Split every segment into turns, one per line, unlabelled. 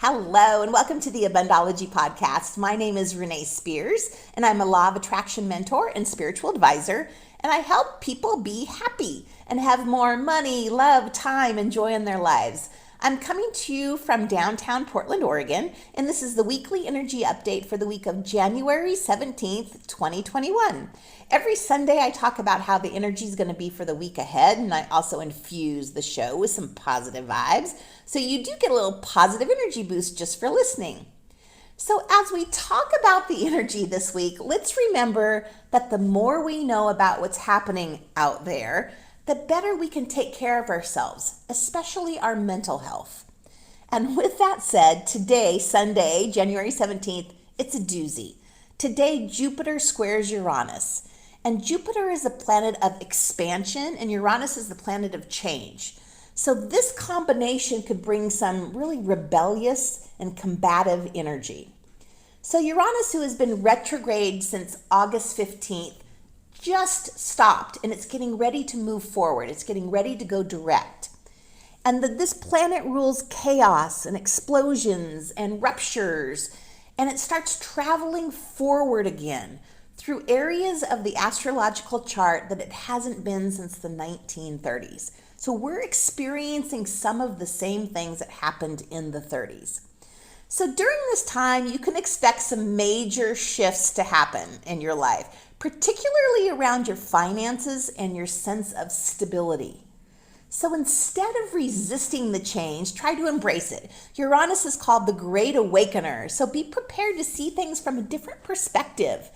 Hello, and welcome to the Abundology Podcast. My name is Renee Spears, and I'm a law of attraction mentor and spiritual advisor, and I help people be happy and have more money, love, time, and joy in their lives. I'm coming to you from downtown Portland, Oregon, and this is the weekly energy update for the week of January 17th, 2021. Every Sunday, I talk about how the energy is going to be for the week ahead, and I also infuse the show with some positive vibes, so you do get a little positive energy boost just for listening. So as we talk about the energy this week, let's remember that the more we know about what's happening out there, the better we can take care of ourselves, especially our mental health. And with that said, today, Sunday, January 17th, it's a doozy. Today, Jupiter squares Uranus. And Jupiter is the planet of expansion, and Uranus is the planet of change. So this combination could bring some really rebellious and combative energy. So Uranus, who has been retrograde since August 15th, just stopped, and it's getting ready to move forward. It's getting ready to go direct. And this planet rules chaos and explosions and ruptures, and it starts traveling forward again through areas of the astrological chart that it hasn't been since the 1930s. So we're experiencing some of the same things that happened in the 30s. So during this time, you can expect some major shifts to happen in your life, particularly around your finances and your sense of stability. So instead of resisting the change, try to embrace it. Uranus is called the Great Awakener, so be prepared to see things from a different perspective,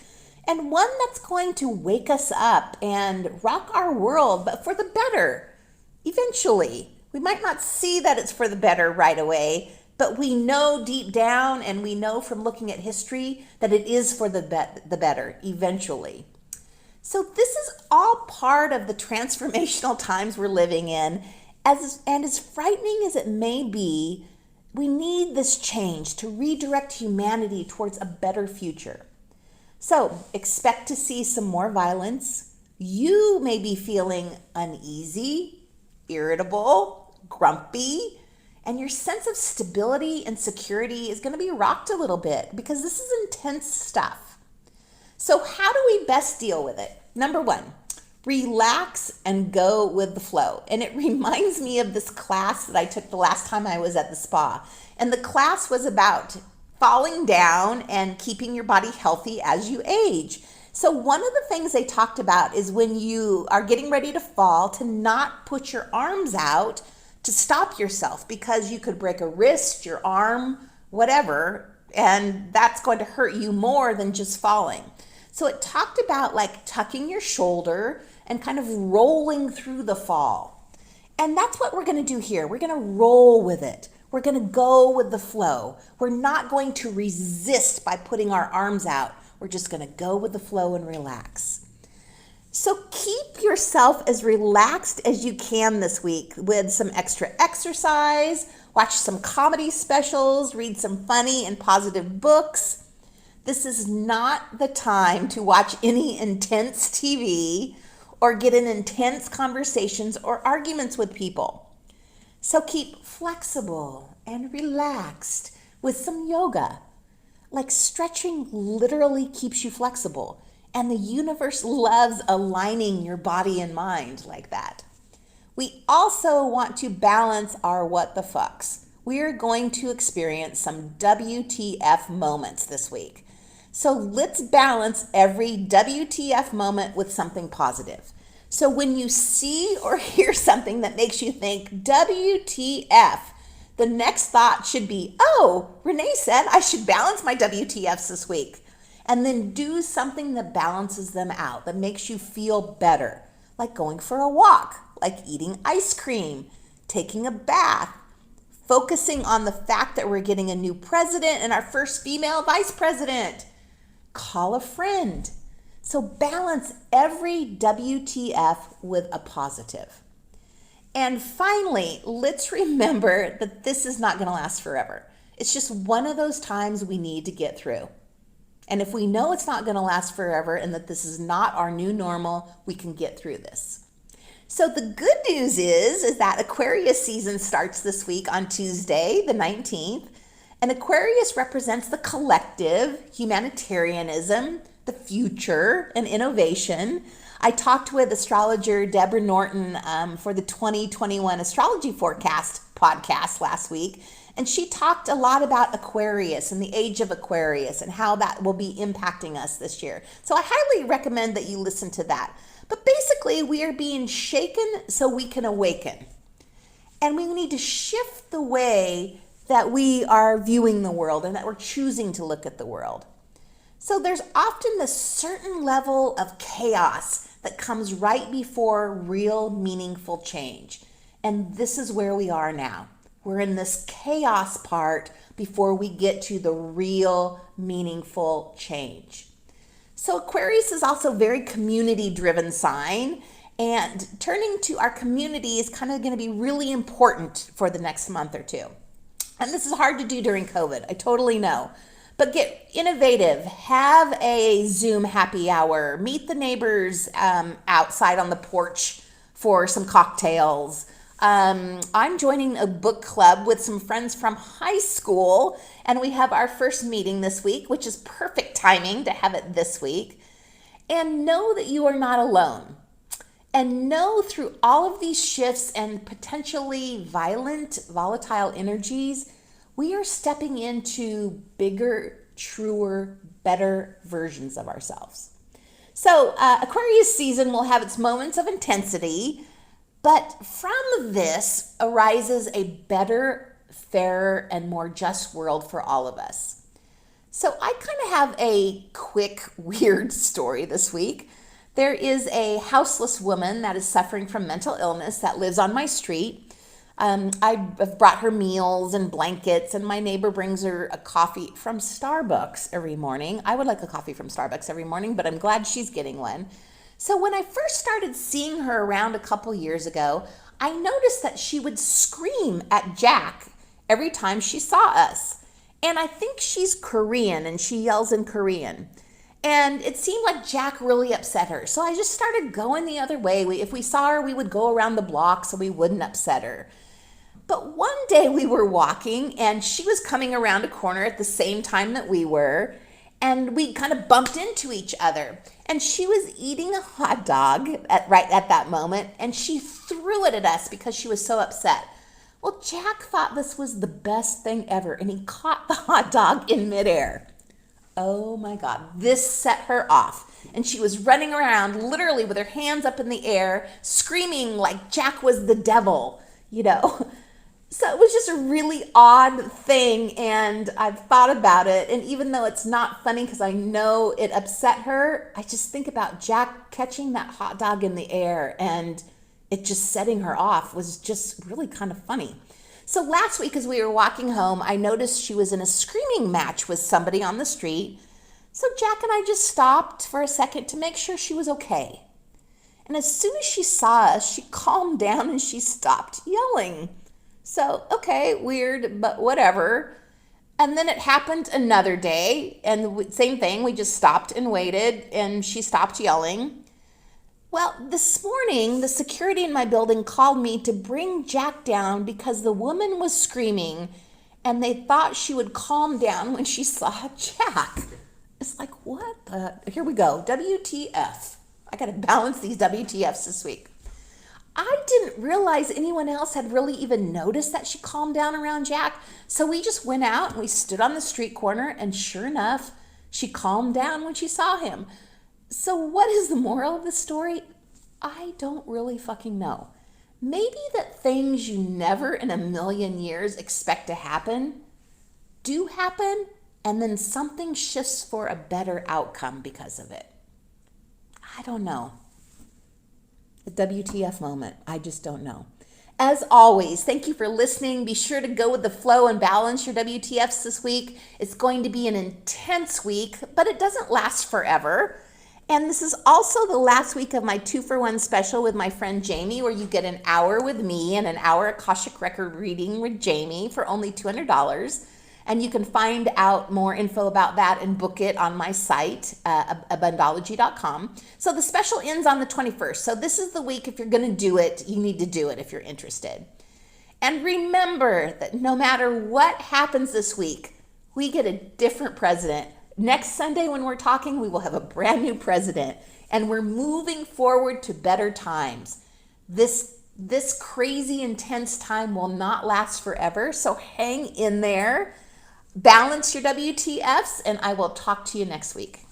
and one that's going to wake us up and rock our world, but for the better. Eventually, we might not see that it's for the better right away, but we know deep down, and we know from looking at history, that it is for the better eventually. So this is all part of the transformational times we're living in. As frightening as it may be, we need this change to redirect humanity towards a better future. So expect to see some more violence. You may be feeling uneasy, irritable, grumpy, and your sense of stability and security is going to be rocked a little bit because this is intense stuff. So how do we best deal with it? Number one, relax and go with the flow. And it reminds me of this class that I took the last time I was at the spa. And the class was about falling down and keeping your body healthy as you age. So one of the things they talked about is when you are getting ready to fall, to not put your arms out to stop yourself, because you could break a wrist, your arm, whatever, and that's going to hurt you more than just falling. So it talked about like tucking your shoulder and kind of rolling through the fall. And that's what we're going to do here. We're going to roll with it. We're going to go with the flow. We're not going to resist by putting our arms out. We're just going to go with the flow and relax. So keep yourself as relaxed as you can this week with some extra exercise, watch some comedy specials, read some funny and positive books. This is not the time to watch any intense TV or get in intense conversations or arguments with people. So keep flexible and relaxed with some yoga. Like stretching literally keeps you flexible. And the universe loves aligning your body and mind like that. We also want to balance our what the fucks. We are going to experience some WTF moments this week. So let's balance every WTF moment with something positive. So when you see or hear something that makes you think WTF, the next thought should be, oh, Renee said I should balance my WTFs this week. And then do something that balances them out, that makes you feel better, like going for a walk, like eating ice cream, taking a bath, focusing on the fact that we're getting a new president and our first female vice president. Call a friend. So balance every WTF with a positive. And finally, let's remember that this is not going to last forever. It's just one of those times we need to get through. And if we know it's not going to last forever and that this is not our new normal, we can get through this. So the good news is that Aquarius season starts this week on Tuesday, the 19th. And Aquarius represents the collective, humanitarianism, the future, and innovation. I talked with astrologer Deborah Norton for the 2021 Astrology Forecast podcast last week, and she talked a lot about Aquarius and the age of Aquarius and how that will be impacting us this year. So I highly recommend that you listen to that. But basically, we are being shaken so we can awaken. And we need to shift the way that we are viewing the world and that we're choosing to look at the world. So there's often this certain level of chaos that comes right before real meaningful change. And this is where we are now. We're in this chaos part before we get to the real meaningful change. So Aquarius is also a very community-driven sign, and turning to our community is kind of going to be really important for the next month or two. And this is hard to do during COVID, I totally know. But get innovative, have a Zoom happy hour, meet the neighbors outside on the porch for some cocktails. I'm joining a book club with some friends from high school, and we have our first meeting this week, which is perfect timing to have it this week. And know that you are not alone. And know through all of these shifts and potentially volatile energies, we are stepping into bigger, truer, better versions of ourselves. So Aquarius season will have its moments of intensity, but from this arises a better, fairer, and more just world for all of us. So I kind of have a quick, weird story this week. There is a houseless woman that is suffering from mental illness that lives on my street. I've brought her meals and blankets, and my neighbor brings her a coffee from Starbucks every morning. I would like a coffee from Starbucks every morning, but I'm glad she's getting one. So when I first started seeing her around a couple years ago, I noticed that she would scream at Jack every time she saw us. And I think she's Korean, and she yells in Korean. And it seemed like Jack really upset her. So I just started going the other way. If we saw her, we would go around the block so we wouldn't upset her. But one day we were walking and she was coming around a corner at the same time that we were. And we kind of bumped into each other. And she was eating a hot dog right at that moment. And she threw it at us because she was so upset. Well, Jack thought this was the best thing ever. And he caught the hot dog in midair. Oh my God, this set her off. And she was running around literally with her hands up in the air, screaming like Jack was the devil, you know. So it was just a really odd thing, and I've thought about it. And even though it's not funny because I know it upset her, I just think about Jack catching that hot dog in the air and it just setting her off was just really kind of funny. So last week as we were walking home, I noticed she was in a screaming match with somebody on the street. So Jack and I just stopped for a second to make sure she was okay. And as soon as she saw us, she calmed down and she stopped yelling. So, okay, weird, but whatever. And then it happened another day, and same thing, we just stopped and waited, and she stopped yelling. Well, this morning, the security in my building called me to bring Jack down because the woman was screaming and they thought she would calm down when she saw Jack. It's like, what the? Here we go. WTF. I got to balance these WTFs this week. I didn't realize anyone else had really even noticed that she calmed down around Jack. So we just went out and we stood on the street corner, and sure enough, she calmed down when she saw him. So what is the moral of the story? I don't really fucking know. Maybe that things you never in a million years expect to happen do happen, and then something shifts for a better outcome because of it. I don't know. The WTF moment. I just don't know. As always, thank you for listening. Be sure to go with the flow and balance your WTFs this week. It's going to be an intense week, but it doesn't last forever. And this is also the last week of my 2-for-1 special with my friend Jamie, where you get an hour with me and an hour Akashic Record reading with Jamie for only $200. And you can find out more info about that and book it on my site, Abundology.com. So the special ends on the 21st. So this is the week, if you're going to do it, you need to do it if you're interested. And remember that no matter what happens this week, we get a different president. Next Sunday when we're talking, we will have a brand new president, and we're moving forward to better times. This crazy intense time will not last forever, so hang in there. Balance your WTFs, and I will talk to you next week.